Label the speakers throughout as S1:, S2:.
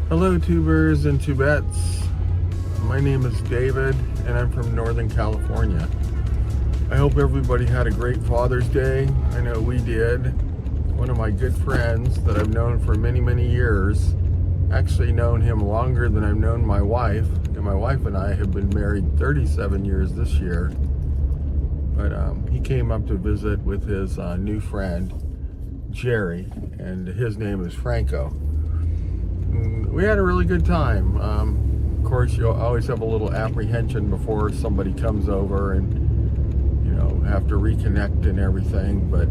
S1: Hello, tubers and tubettes. My name is David, and I'm from Northern California. I hope everybody had a great Father's Day. I know we did. One of my good friends that I've known for many, many years, actually known him longer than I've known my wife, and my wife and I have been married 37 years this year. But he came up to visit with his new friend, Jerry, and his name is Franco. We had a really good time. Of course, you always have a little apprehension before somebody comes over and, have to reconnect and everything, but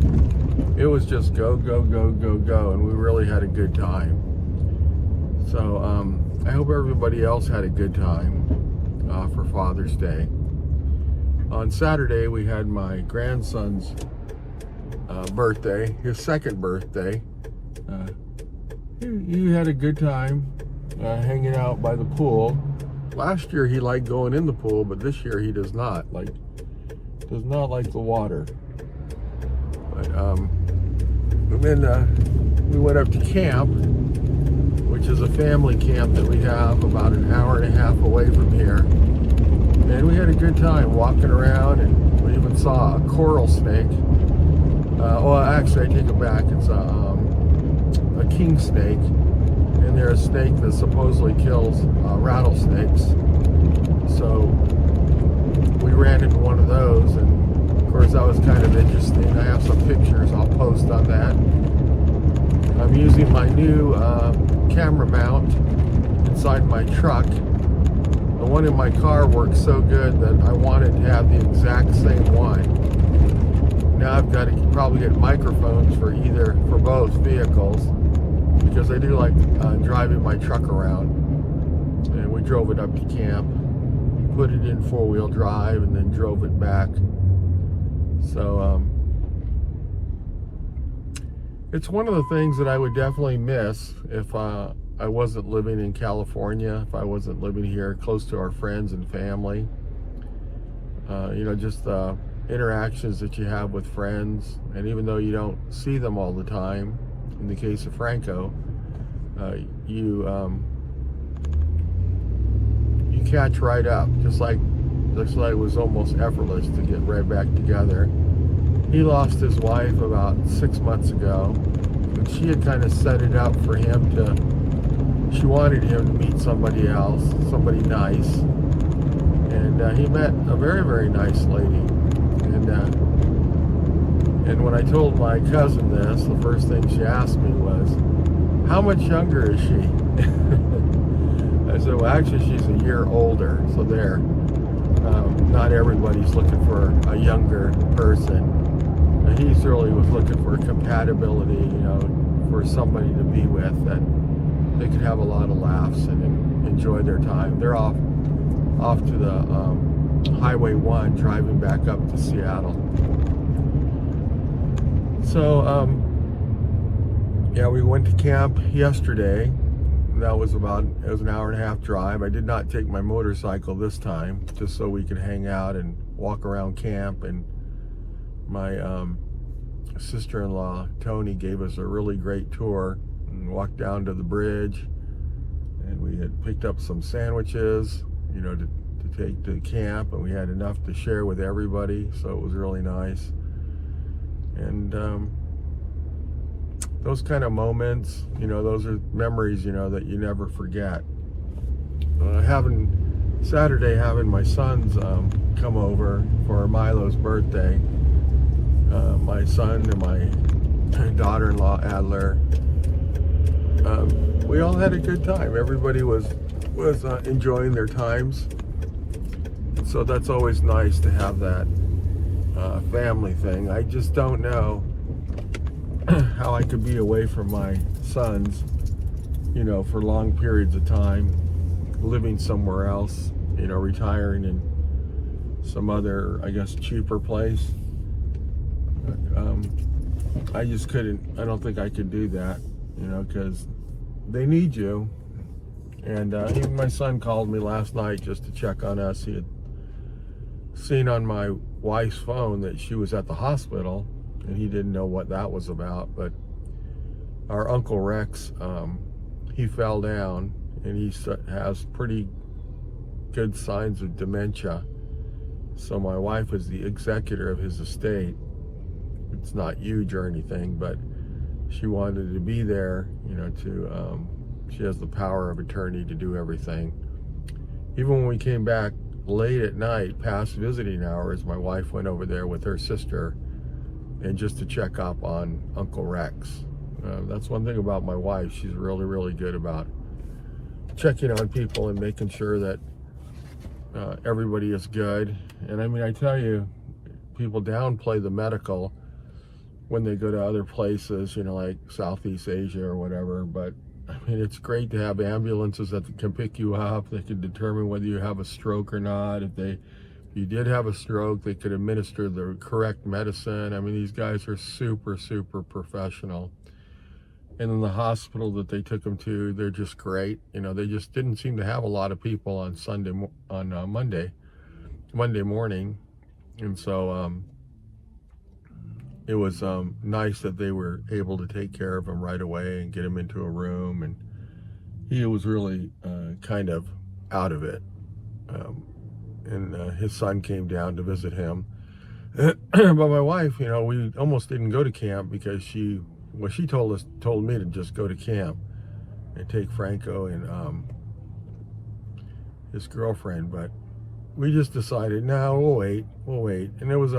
S1: it was just go, go, go, go, go, and we really had a good time. So I hope everybody else had a good time for Father's Day. On Saturday, we had my grandson's birthday, his second birthday. He had a good time hanging out by the pool. Last year he liked going in the pool, but this year he does not like the water. But and then we went up to camp, which is a family camp that we have about an hour and a half away from here. And we had a good time walking around, and we even saw a coral snake. Well, actually, I take it back. It's a king snake, and they're a snake that supposedly kills rattlesnakes. So we ran into one of those, and of course that was kind of interesting. I have some pictures I'll post on that. I'm using my new camera mount inside my truck. The one in my car works so good that I wanted to have the exact same one. Now I've got to probably get microphones for both vehicles, because I do like driving my truck around. And we drove it up to camp, put it in four-wheel drive, and then drove it back. So it's one of the things that I would definitely miss if I wasn't living in California, if I wasn't living here close to our friends and family. Just the interactions that you have with friends, and even though you don't see them all the time, in the case of Franco, you catch right up. Looks like it was almost effortless to get right back together. He lost his wife about 6 months ago, and she had kind of set it up for him she wanted him to meet somebody else, somebody nice, and he met a very, very nice lady. And when I told my cousin this, the first thing she asked me was, "How much younger is she?" I said, "Well, actually, she's a year older." So there. Not everybody's looking for a younger person. He really was looking for compatibility, for somebody to be with that they could have a lot of laughs and enjoy their time. They're off to the Highway 1, driving back up to Seattle. So, we went to camp yesterday. It was an hour and a half drive. I did not take my motorcycle this time, just so we could hang out and walk around camp. And my sister-in-law, Tony, gave us a really great tour and walked down to the bridge. And we had picked up some sandwiches, to take to camp, and we had enough to share with everybody, so it was really nice. And those kind of moments, those are memories, that you never forget. Having my sons come over for Milo's birthday, my son and my daughter-in-law Adler, we all had a good time. Everybody was enjoying their times. So that's always nice to have that family thing. I just don't know how I could be away from my sons, for long periods of time, living somewhere else, retiring in some other, I guess, cheaper place. I just couldn't, I don't think I could do that, because they need you. And even my son called me last night just to check on us. He had seen on my wife's phone that she was at the hospital, and he didn't know what that was about. But our Uncle Rex, he fell down and he has pretty good signs of dementia. So my wife is the executor of his estate. It's not huge or anything, but she wanted to be there, she has the power of attorney to do everything. Even when we came back late at night, past visiting hours, my wife went over there with her sister, and just to check up on Uncle Rex. That's one thing about my wife. She's really, really good about checking on people and making sure that everybody is good. And I mean, I tell you, people downplay the medical when they go to other places, like Southeast Asia or whatever. But I mean, it's great to have ambulances that can pick you up. They can determine whether you have a stroke or not. If you did have a stroke, they could administer the correct medicine. I mean, these guys are super, super professional. And in the hospital that they took him to, they're just great. They just didn't seem to have a lot of people on Monday morning. And so it was nice that they were able to take care of him right away and get him into a room. And he was really kind of out of it. And his son came down to visit him. But my wife, we almost didn't go to camp because she told me to just go to camp and take Franco and his girlfriend. But we just decided, no, we'll wait. And it was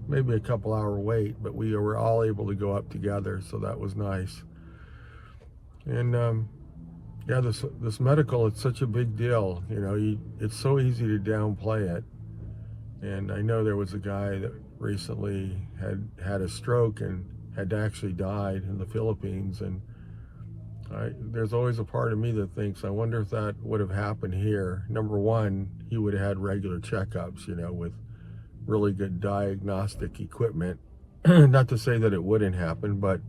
S1: maybe a couple hour wait, but we were all able to go up together, so that was nice. And yeah, this medical, it's such a big deal. It's so easy to downplay it. And I know there was a guy that recently had a stroke and had actually died in the Philippines. And there's always a part of me that thinks, I wonder if that would have happened here. Number one, he would have had regular checkups, with really good diagnostic equipment. Not to say that it wouldn't happen, but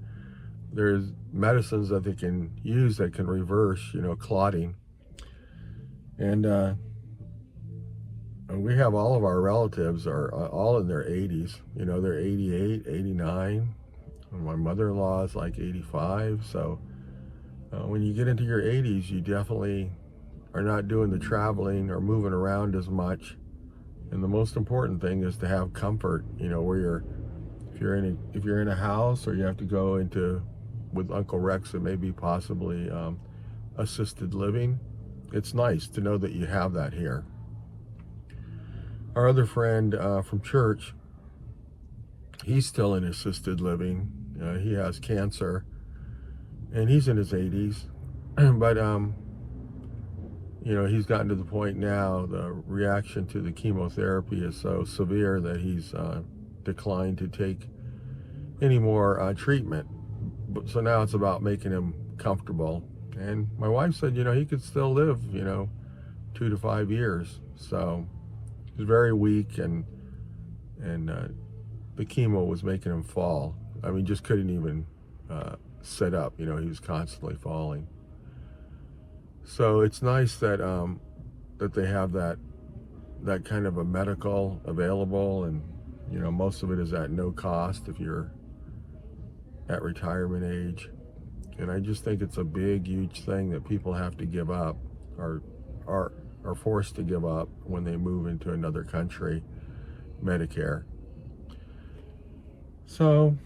S1: there's medicines that they can use that can reverse, clotting. And we have all of our relatives are all in their 80s. They're 88, 89. And my mother-in-law is like 85. So when you get into your 80s, you definitely are not doing the traveling or moving around as much. And the most important thing is to have comfort, where if you're in a house, or you have to go into, with Uncle Rex, it may be possibly assisted living. It's nice to know that you have that here. Our other friend from church, he's still in assisted living. He has cancer, and he's in his 80s. But he's gotten to the point now, the reaction to the chemotherapy is so severe that he's declined to take any more treatment. So now it's about making him comfortable. And my wife said, he could still live, 2 to 5 years. So he's very weak, and the chemo was making him fall. I mean, just couldn't even sit up. He was constantly falling. So it's nice that that they have that kind of a medical available, and most of it is at no cost if you're at retirement age. And I just think it's a big, huge thing that people have to give up, or are forced to give up when they move into another country, Medicare. So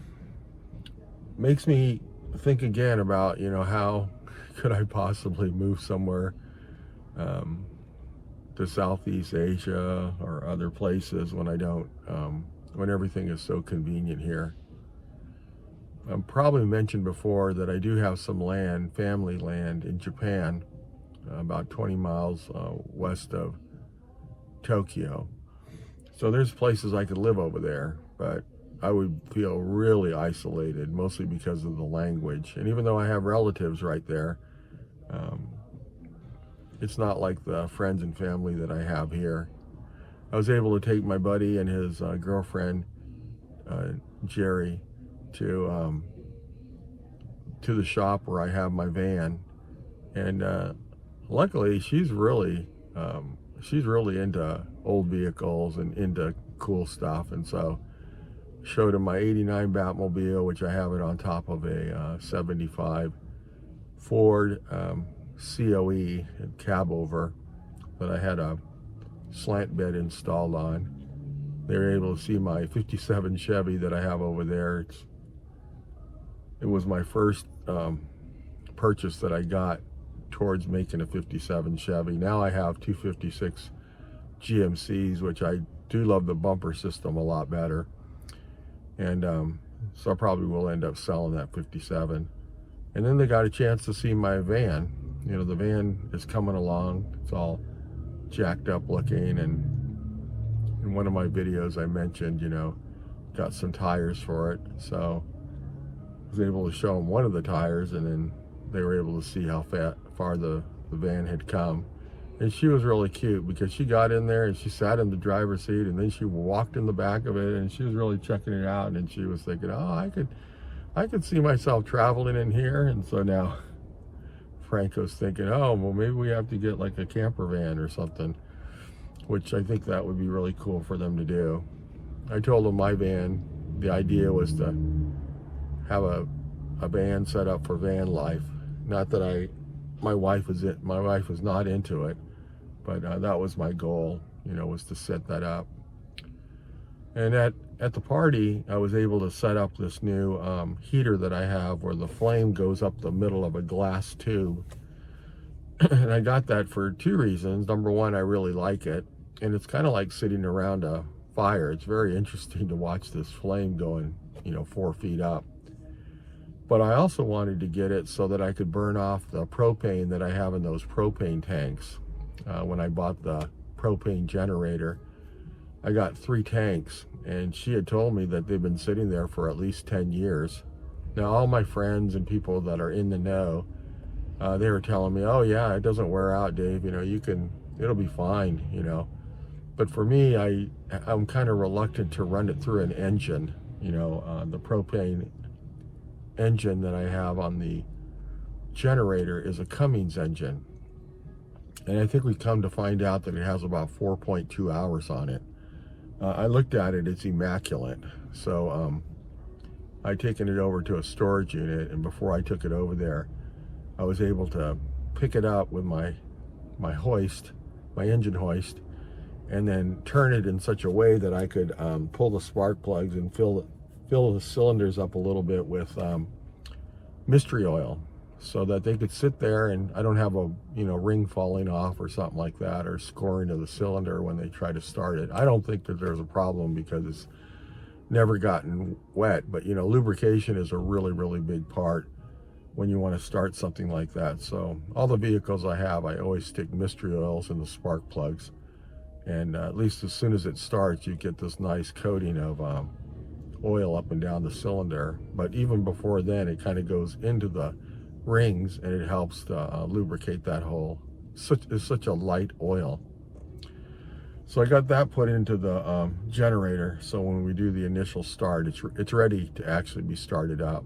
S1: makes me think again about, how could I possibly move somewhere to Southeast Asia or other places when I don't, when everything is so convenient here. I probably mentioned before that I do have some land, family land in Japan, about 20 miles west of Tokyo. So there's places I could live over there, but I would feel really isolated, mostly because of the language. And even though I have relatives right there, it's not like the friends and family that I have here. I was able to take my buddy and his girlfriend, Jerry, to the shop where I have my van, and luckily she's really into old vehicles and into cool stuff. And so showed him my 89 Batmobile, which I have it on top of a 75 Ford COE cab over that I had a slant bed installed on. They were able to see my 57 Chevy that I have over there. It was my first purchase that I got towards making a 57 Chevy. Now I have 256 GMCs, which I do love the bumper system a lot better. And so I probably will end up selling that 57. And then they got a chance to see my van. You know, the van is coming along. It's all jacked up looking, and in one of my videos I mentioned, you know, got some tires for it. So I was able to show them one of the tires, and then they were able to see how far the van had come. And she was really cute because she got in there and she sat in the driver's seat, and then she walked in the back of it, and she was really checking it out, and she was thinking, oh, I could see myself traveling in here. And so now Franco's thinking, oh, well, maybe we have to get like a camper van or something, which I think that would be really cool for them to do. I told them my van, the idea was to have a van set up for van life. Not that my wife was not into it, but that was my goal, you know, was to set that up. And at the party, I was able to set up this new heater that I have where the flame goes up the middle of a glass tube. And I got that for two reasons. Number one, I really like it. And it's kind of like sitting around a fire. It's very interesting to watch this flame going, you know, 4 feet up. But I also wanted to get it so that I could burn off the propane that I have in those propane tanks. When I bought the propane generator, I got 3 tanks, and she had told me that they've been sitting there for at least 10 years. Now, all my friends and people that are in the know, they were telling me, oh yeah, it doesn't wear out, Dave, you know, it'll be fine, you know. But for me, I'm kind of reluctant to run it through an engine, you know. The propane engine that I have on the generator is a Cummins engine. And I think we come to find out that it has about 4.2 hours on it. I looked at it, it's immaculate. So I'd taken it over to a storage unit, and before I took it over there, I was able to pick it up with my hoist, my engine hoist, and then turn it in such a way that I could pull the spark plugs and fill the cylinders up a little bit with mystery oil, so that they could sit there and I don't have a ring falling off or something like that, or scoring to the cylinder when they try to start it. I don't think that there's a problem because it's never gotten wet, but you know, lubrication is a really, really big part when you want to start something like that. So all the vehicles I have, I always stick mystery oils in the spark plugs, and at least as soon as it starts, you get this nice coating of oil up and down the cylinder. But even before then, it kind of goes into the rings, and it helps to lubricate that whole. It's such a light oil. So I got that put into the generator, so when we do the initial start, it's ready to actually be started up.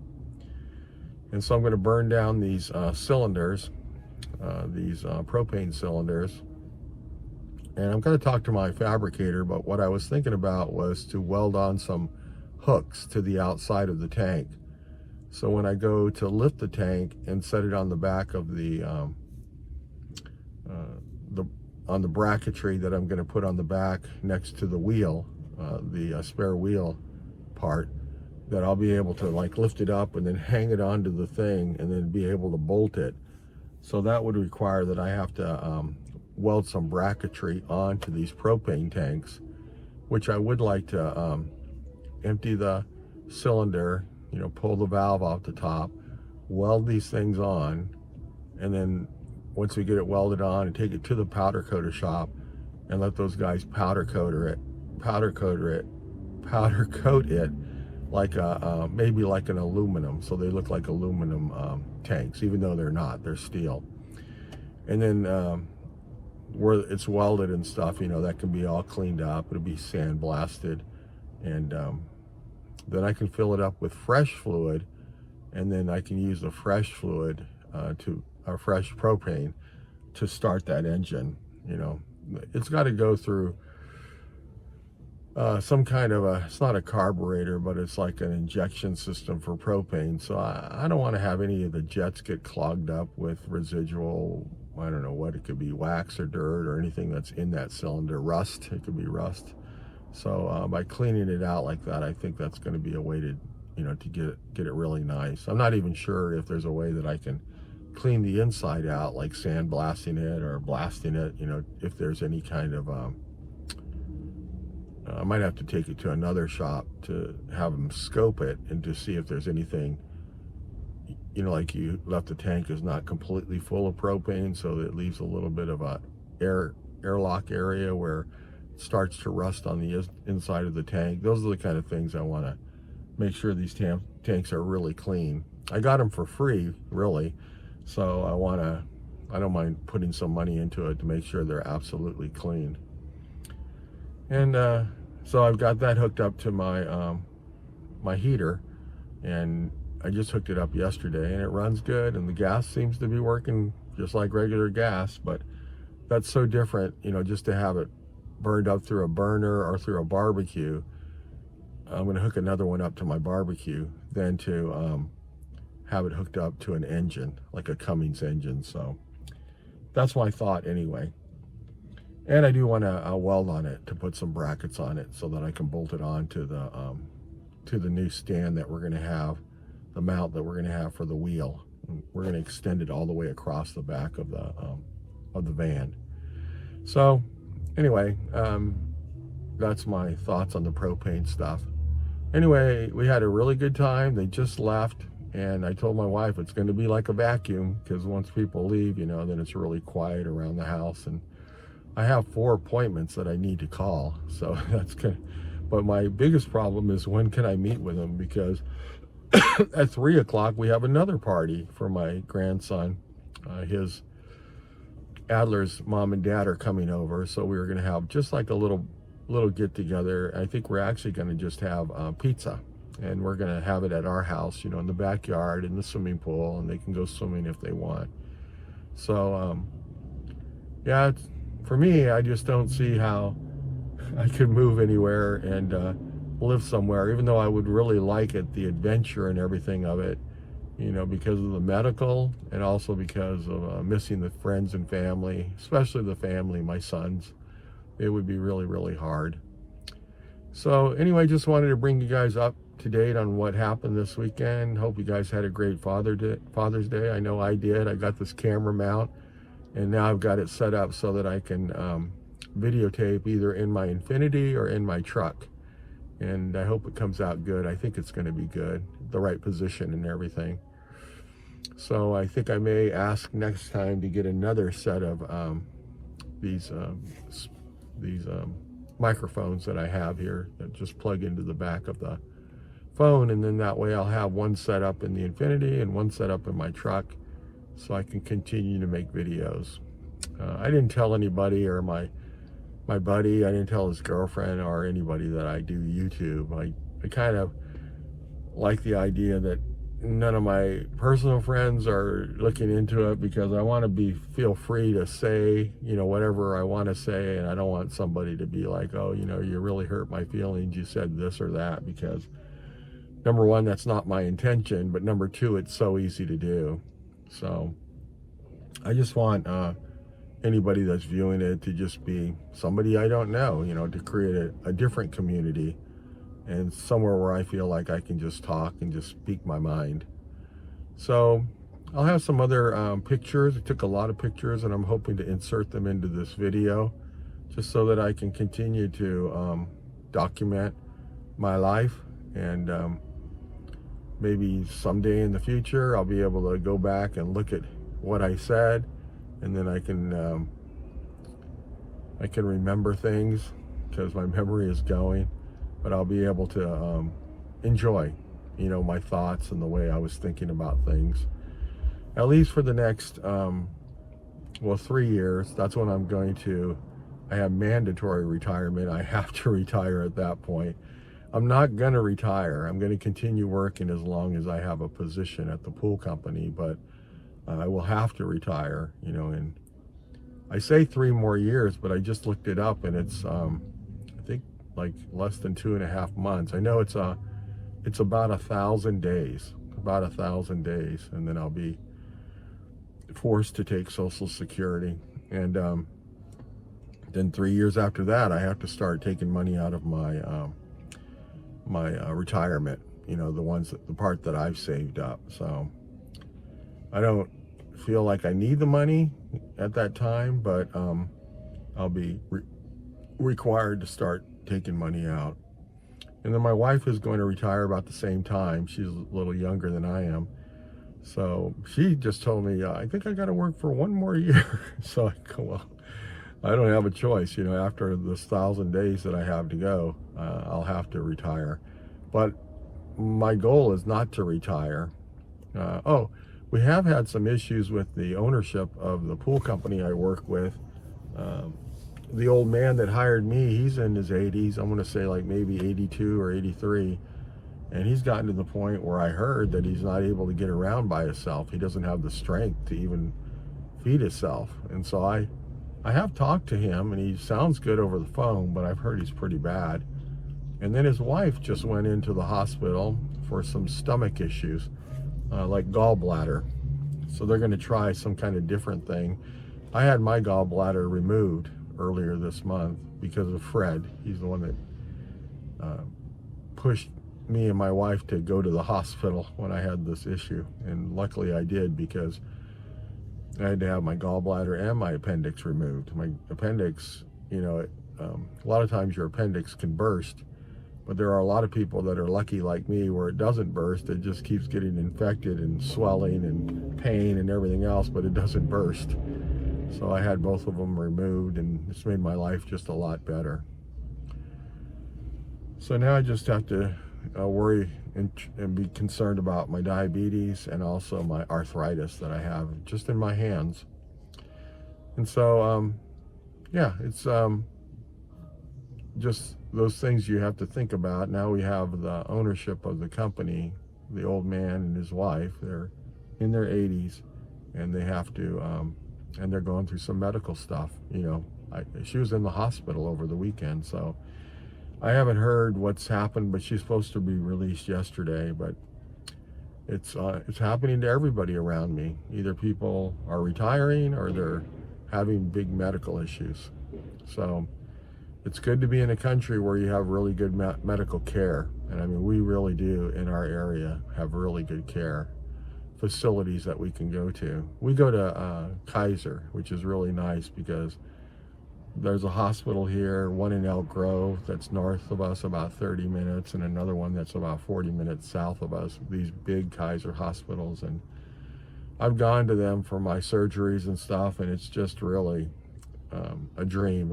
S1: And so I'm going to burn down these cylinders, these propane cylinders, and I'm going to talk to my fabricator. But what I was thinking about was to weld on some hooks to the outside of the tank, so when I go to lift the tank and set it on the back of the on the bracketry that I'm going to put on the back next to the wheel, the spare wheel part, that I'll be able to like lift it up and then hang it onto the thing and then be able to bolt it. So that would require that I have to weld some bracketry onto these propane tanks, which I would like to empty the cylinder, you know, pull the valve off the top, weld these things on, and then once we get it welded on, and take it to the powder coater shop and let those guys powder coat it like a maybe like an aluminum, so they look like aluminum tanks, even though they're not, they're steel. And then where it's welded and stuff, you know, that can be all cleaned up, it'll be sandblasted, and then I can fill it up with fresh fluid, and then I can use the fresh fluid fresh propane to start that engine. You know, it's got to go through some kind of it's not a carburetor, but it's like an injection system for propane. So I don't want to have any of the jets get clogged up with residual, I don't know what it could be, wax or dirt or anything that's in that cylinder. Rust, it could be rust. So by cleaning it out like that, I think that's going to be a way to, to get it really nice. I'm not even sure if there's a way that I can clean the inside out, like sandblasting it or blasting it, if there's any kind of I might have to take it to another shop to have them scope it and to see if there's anything, like you left the tank is not completely full of propane, so it leaves a little bit of a airlock area where it starts to rust on the inside of the tank. Those are the kind of things I want to make sure these tanks are really clean. I got them for free, really, so I don't mind putting some money into it to make sure they're absolutely clean. And so I've got that hooked up to my my heater, and I just hooked it up yesterday, and it runs good, and the gas seems to be working just like regular gas. But that's so different, just to have it burned up through a burner or through a barbecue. I'm going to hook another one up to my barbecue than to have it hooked up to an engine, like a Cummins engine. So that's my thought anyway. And I do want to weld on it to put some brackets on it so that I can bolt it on to the new stand that we're going to have, the mount that we're going to have for the wheel. We're going to extend it all the way across the back of the van. So anyway, that's my thoughts on the propane stuff. Anyway, we had a really good time. They just left, and I told my wife it's going to be like a vacuum, because once people leave, then it's really quiet around the house. And I have 4 appointments that I need to call, so that's good. But my biggest problem is, when can I meet with them? Because at 3 o'clock we have another party for my grandson. His Adler's mom and dad are coming over, so we were going to have just like a little get together. I think we're actually going to just have pizza, and we're going to have it at our house, in the backyard, in the swimming pool, and they can go swimming if they want. So yeah, for me, I just don't see how I could move anywhere and live somewhere, even though I would really like it, the adventure and everything of it, because of the medical, and also because of missing the friends and family, especially the family, my sons. It would be really, really hard. So anyway, just wanted to bring you guys up to date on what happened this weekend. Hope you guys had a great Father's Day. I know I did. I got this camera mount, and now I've got it set up so that I can videotape either in my Infiniti or in my truck. And I hope it comes out good. I think it's going to be good, the right position and everything. So I think I may ask next time to get another set of these microphones that I have here that just plug into the back of the phone, and then that way I'll have one set up in the Infiniti and one set up in my truck, so I can continue to make videos. I didn't tell anybody, or my buddy, I didn't tell his girlfriend or anybody that I do YouTube. I kind of like the idea that none of my personal friends are looking into it, because I want to feel free to say, whatever I want to say, and I don't want somebody to be like, oh, you really hurt my feelings, you said this or that, because number one, that's not my intention, but number two, it's so easy to do. So I just want anybody that's viewing it to just be somebody I don't know, to create a different community, and somewhere where I feel like I can just talk and just speak my mind. So I'll have some other pictures. I took a lot of pictures, and I'm hoping to insert them into this video, just so that I can continue to document my life. And maybe someday in the future, I'll be able to go back and look at what I said, and then I can remember things, because my memory is going. But I'll be able to enjoy, my thoughts and the way I was thinking about things, at least for the next 3 years. That's when I have mandatory retirement. I have to retire at that point. I'm not going to retire. I'm going to continue working as long as I have a position at the pool company, but I will have to retire, and I say 3 more years, but I just looked it up, and it's I think like less than 2.5 months. I know it's about 1,000 days, and then I'll be forced to take Social Security. And then 3 years after that, I have to start taking money out of my retirement, the part that I've saved up. So I don't feel like I need the money at that time, but I'll be required to start taking money out. And then my wife is going to retire about the same time. She's a little younger than I am. So she just told me, I think I got to work for 1 more year. So I go, well, I don't have a choice. After this 1,000 days that I have to go, I'll have to retire. But my goal is not to retire. We have had some issues with the ownership of the pool company I work with. The old man that hired me, he's in his 80s. I'm going to say like maybe 82 or 83. And he's gotten to the point where I heard that he's not able to get around by himself. He doesn't have the strength to even feed himself. And so I have talked to him, and he sounds good over the phone, but I've heard he's pretty bad. And then his wife just went into the hospital for some stomach issues, like gallbladder. So they're going to try some kind of different thing. I had my gallbladder removed earlier this month because of Fred. He's the one that pushed me and my wife to go to the hospital when I had this issue. And luckily I did, because I had to have my gallbladder and my appendix removed. My appendix, a lot of times your appendix can burst, but there are a lot of people that are lucky like me where it doesn't burst. It just keeps getting infected and swelling and pain and everything else, but it doesn't burst. So I had both of them removed, and it's made my life just a lot better. So now I just have to worry and be concerned about my diabetes and also my arthritis that I have just in my hands. And so, it's just those things you have to think about. Now we have the ownership of the company, the old man and his wife. They're in their 80s, and they have to, and they're going through some medical stuff. She was in the hospital over the weekend, so I haven't heard what's happened, but she's supposed to be released yesterday. But it's happening to everybody around me. Either people are retiring or they're having big medical issues. So it's good to be in a country where you have really good medical care. And I mean, we really do in our area have really good care facilities that we can go to. We go to Kaiser, which is really nice because there's a hospital here, one in Elk Grove that's north of us about 30 minutes, and another one that's about 40 minutes south of us, these big Kaiser hospitals. And I've gone to them for my surgeries and stuff, and it's just really a dream.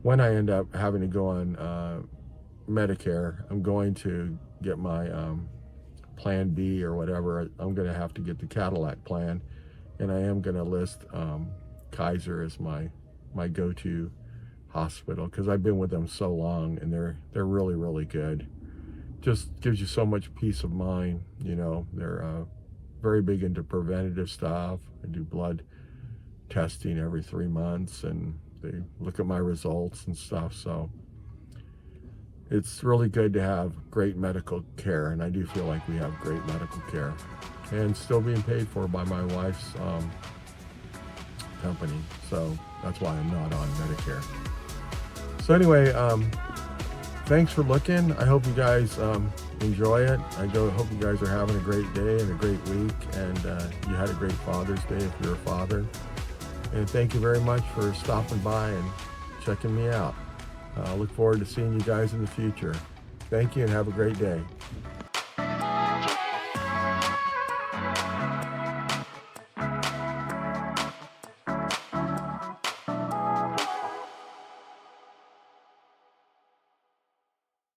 S1: When I end up having to go on Medicare, I'm going to get my Plan B or whatever. I'm going to have to get the Cadillac plan, and I am going to list Kaiser as my go-to hospital, because I've been with them so long, and they're really, really good. Just gives you so much peace of mind. They're very big into preventative stuff. I do blood testing every 3 months, and they look at my results and stuff. So it's really good to have great medical care, and I do feel like we have great medical care, and still being paid for by my wife's company. So that's why I'm not on Medicare. So anyway, thanks for looking. I hope you guys enjoy it. Hope you guys are having a great day and a great week, and you had a great Father's Day if you're a father. And thank you very much for stopping by and checking me out. I look forward to seeing you guys in the future. Thank you, and have a great day.